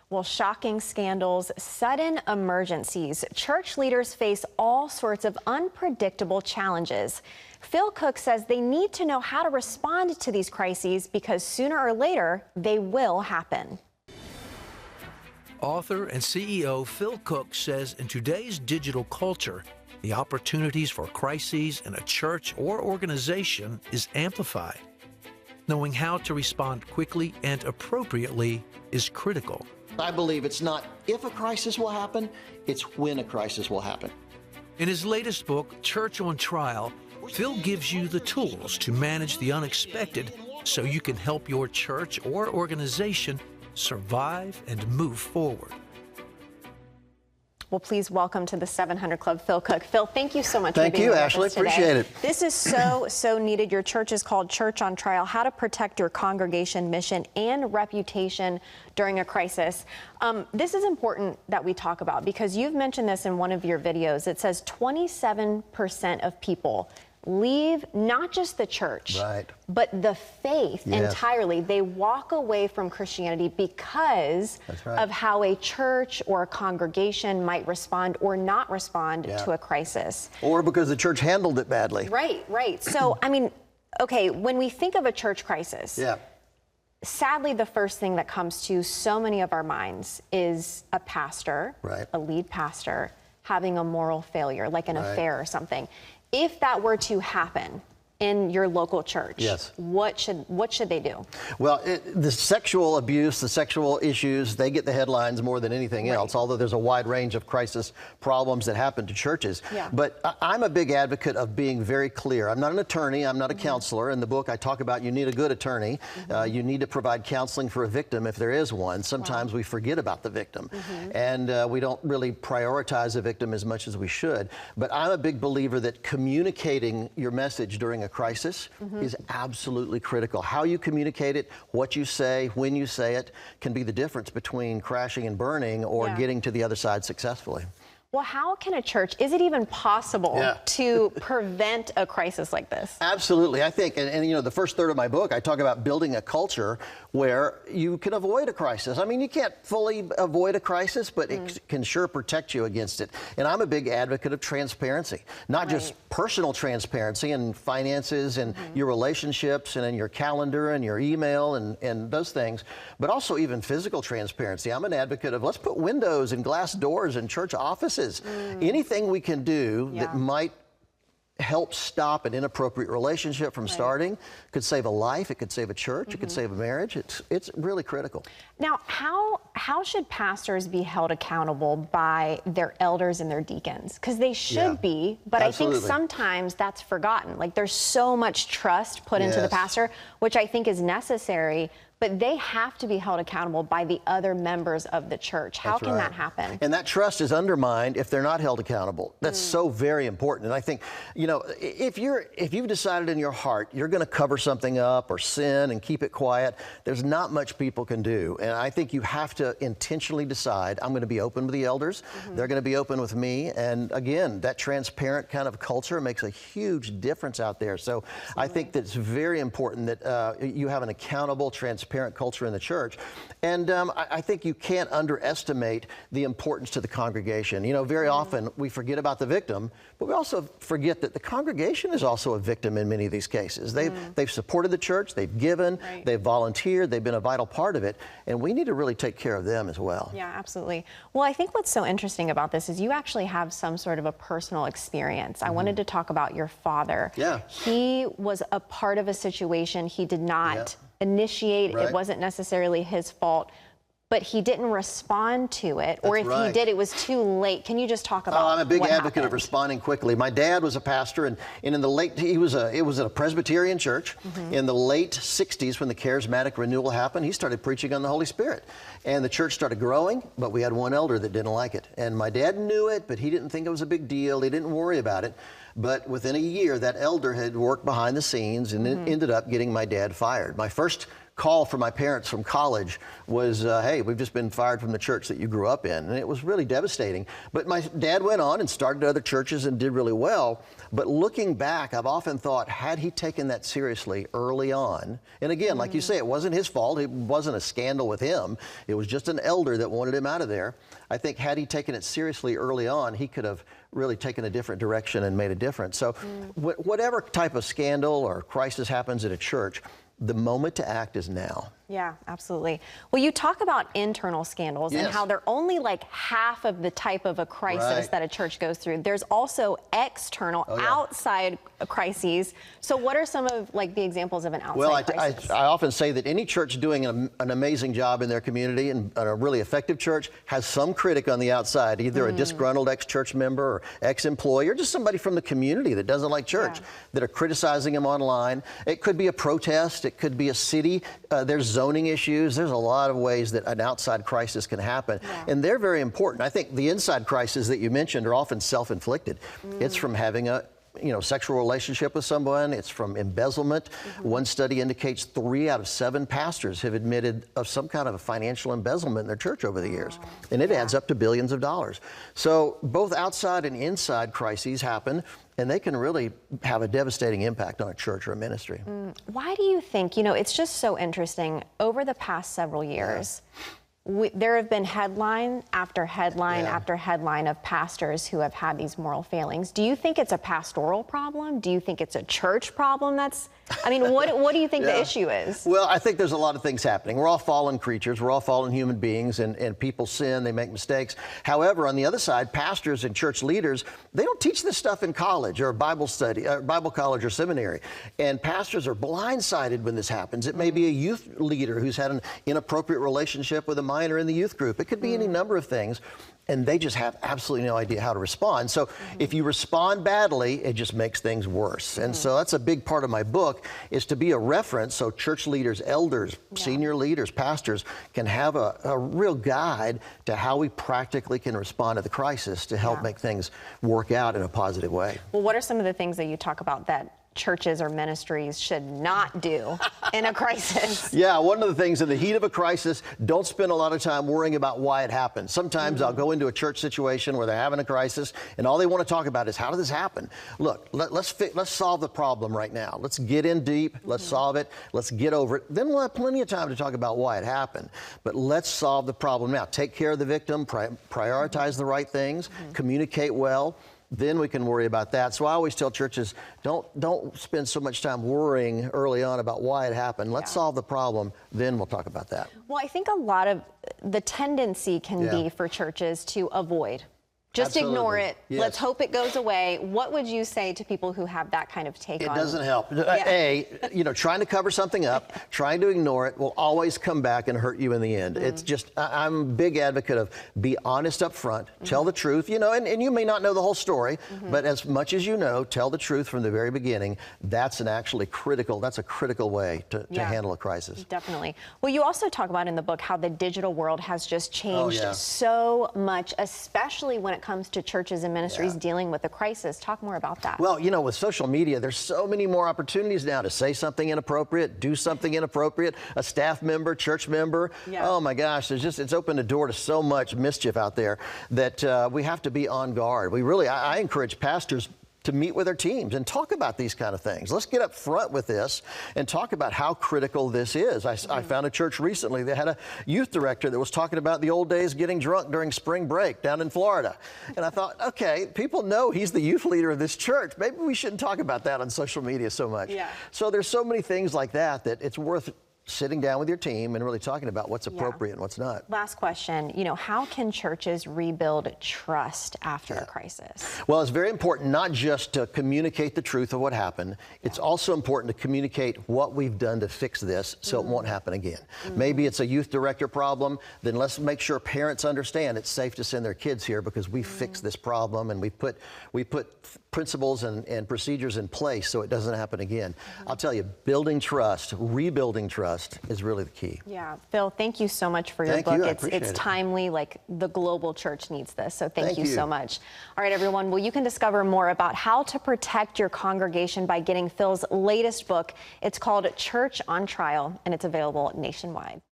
Well, shocking scandals, sudden emergencies. Church leaders face all sorts of unpredictable challenges. Phil Cooke says they need to know how to respond to these crises because sooner or later they will happen. Author and CEO Phil Cooke says in today's digital culture, the opportunities for crises in a church or organization is amplified. Knowing how to respond quickly and appropriately is critical. I believe it's not if a crisis will happen, it's when a crisis will happen. In his latest book, Church on Trial, Phil gives you the tools to manage the unexpected so you can help your church or organization survive and move forward. Well, please welcome to the 700 Club, Phil Cooke. Phil, thank you so much for being here with us today. Thank you, Ashley. Appreciate it. This is so needed. Your church is called Church on Trial, how to protect your congregation, mission, and reputation during a crisis. This is important that we talk about because you've mentioned this in one of your videos. It says 27% of people leave not just the church, but the faith entirely. They walk away from Christianity because of how a church or a congregation might respond or not respond to a crisis. Or because the church handled it badly. Right. So, I mean, okay, when we think of a church crisis, sadly, the first thing that comes to so many of our minds is a pastor, a lead pastor, having a moral failure, like an affair or something. If that were to happen in your local church, what should they do? Well, the sexual abuse, the sexual issues, they get the headlines more than anything else, although there's a wide range of crisis problems that happen to churches. But I'm a big advocate of being very clear. I'm not an attorney. I'm not a counselor. In the book, I talk about you need a good attorney. You need to provide counseling for a victim if there is one. Sometimes we forget about the victim, and we don't really prioritize a victim as much as we should. But I'm a big believer that communicating your message during a crisis is absolutely critical. How you communicate it, what you say, when you say it, can be the difference between crashing and burning or getting to the other side successfully. Well, how can a church, is it even possible to prevent a crisis like this? Absolutely. I think, and you know, the first third of my book, I talk about building a culture where you can avoid a crisis. I mean, you can't fully avoid a crisis, but it can sure protect you against it. And I'm a big advocate of transparency, not just personal transparency and finances and your relationships and in your calendar and your email and those things, but also even physical transparency. I'm an advocate of let's put windows and glass doors in church offices. Anything we can do that might help stop an inappropriate relationship from starting could save a life, it could save a church, it could save a marriage. It's really critical. Now, how should pastors be held accountable by their elders and their deacons? Because they should be, but I think sometimes that's forgotten. Like there's so much trust put into the pastor, which I think is necessary, but they have to be held accountable by the other members of the church. How can that happen? And that trust is undermined if they're not held accountable. That's so very important. And I think, you know, if you've decided in your heart you're going to cover something up or sin and keep it quiet, there's not much people can do. And I think you have to intentionally decide, I'm going to be open with the elders. They're going to be open with me. And again, that transparent kind of culture makes a huge difference out there. So I think that it's very important that you have an accountable, transparent culture in the church. And I think you can't underestimate the importance to the congregation. You know, very often we forget about the victim, but we also forget that the congregation is also a victim in many of these cases. They've supported the church, they've given, they've volunteered, they've been a vital part of it, and we need to really take care of them as well. Yeah, absolutely. Well, I think what's so interesting about this is you actually have some sort of a personal experience. I wanted to talk about your father. He was a part of a situation he did not initiate. It wasn't necessarily his fault, but he didn't respond to it, or if he did, it was too late. Can you just talk about I'm a big advocate happened? of responding quickly. My dad was a pastor, and in the late, it was a Presbyterian church. In the late 60s, when the charismatic renewal happened, he started preaching on the Holy Spirit. And the church started growing, but we had one elder that didn't like it. And my dad knew it, but he didn't think it was a big deal. He didn't worry about it. But within a year, that elder had worked behind the scenes and it ended up getting my dad fired. My first call from my parents from college was, hey, we've just been fired from the church that you grew up in. And it was really devastating. But my dad went on and started other churches and did really well. But looking back, I've often thought, had he taken that seriously early on, and again, like you say, it wasn't his fault. It wasn't a scandal with him. It was just an elder that wanted him out of there. I think had he taken it seriously early on, he could have really taken a different direction and made a difference. So whatever type of scandal or crisis happens at a church, the moment to act is now. Yeah, absolutely. Well, you talk about internal scandals and how they're only like half of the type of a crisis that a church goes through. There's also external, outside crises. So what are some of like the examples of an outside crisis? I often say that any church doing an amazing job in their community and a really effective church has some critic on the outside, either a disgruntled ex-church member or ex-employee or just somebody from the community that doesn't like church that are criticizing them online. It could be a protest. It could be a city. There's zoning issues. There's a lot of ways that an outside crisis can happen, and they're very important. I think the inside crises that you mentioned are often self-inflicted. It's from having a sexual relationship with someone. It's from embezzlement. One study indicates 3 out of 7 pastors have admitted of some kind of a financial embezzlement in their church over the years, and it adds up to billions of dollars. So both outside and inside crises happen, and they can really have a devastating impact on a church or a ministry. Why do you think, it's just so interesting, over the past several years, there have been headline after headline after headline of pastors who have had these moral failings. Do you think it's a pastoral problem? Do you think it's a church problem? What do you think the issue is? Well, I think there's a lot of things happening. We're all fallen creatures. We're all fallen human beings, and people sin. They make mistakes. However, on the other side, pastors and church leaders, they don't teach this stuff in college or Bible study, Bible college or seminary. And pastors are blindsided when this happens. It may be a youth leader who's had an inappropriate relationship with a minor in the youth group. It could be any number of things. And they just have absolutely no idea how to respond. So if you respond badly, it just makes things worse. And so that's a big part of my book, is to be a reference so church leaders, elders, senior leaders, pastors can have a real guide to how we practically can respond to the crisis to help make things work out in a positive way. Well, what are some of the things that you talk about that churches or ministries should not do in a crisis? Yeah, one of the things in the heat of a crisis, don't spend a lot of time worrying about why it happened. Sometimes I'll go into a church situation where they're having a crisis and all they want to talk about is, how did this happen? Look, let's solve the problem right now. Let's get in deep. Let's solve it. Let's get over it. Then we'll have plenty of time to talk about why it happened. But let's solve the problem now. Take care of the victim, prioritize the right things, communicate well. Then we can worry about that. So I always tell churches, don't spend so much time worrying early on about why it happened. Let's solve the problem, then we'll talk about that. Well, I think a lot of the tendency can be for churches to avoid. Just ignore it. Yes. Let's hope it goes away. What would you say to people who have that kind of take on it? It doesn't help. Trying to cover something up, trying to ignore it will always come back and hurt you in the end. It's just, I'm a big advocate of be honest up front, tell the truth, and you may not know the whole story, but as much as you know, tell the truth from the very beginning. That's a critical way to handle a crisis. Definitely. Well, you also talk about in the book how the digital world has just changed so much, especially when it comes to churches and ministries dealing with a crisis. Talk more about that. Well, with social media, there's so many more opportunities now to say something inappropriate, do something inappropriate, a staff member, church member. Oh my gosh, it's opened a door to so much mischief out there that we have to be on guard. I encourage pastors to meet with their teams and talk about these kind of things. Let's get up front with this and talk about how critical this is. I found a church recently that had a youth director that was talking about the old days getting drunk during spring break down in Florida. And I thought, okay, people know he's the youth leader of this church. Maybe we shouldn't talk about that on social media so much. So there's so many things like that it's worth sitting down with your team and really talking about what's appropriate and what's not. Last question, how can churches rebuild trust after a crisis? Well, it's very important not just to communicate the truth of what happened. It's also important to communicate what we've done to fix this so it won't happen again. Maybe it's a youth director problem. Then let's make sure parents understand it's safe to send their kids here because we fixed this problem and we put principles and procedures in place so it doesn't happen again. I'll tell you, building trust, rebuilding trust is really the key. Yeah, Phil, thank you so much for your Thank book. you. I It's appreciate it. timely, like the global church needs this. So thank you you. so much. All right, everyone. Well, you can discover more about how to protect your congregation by getting Phil's latest book. It's called Church on Trial, and it's available nationwide.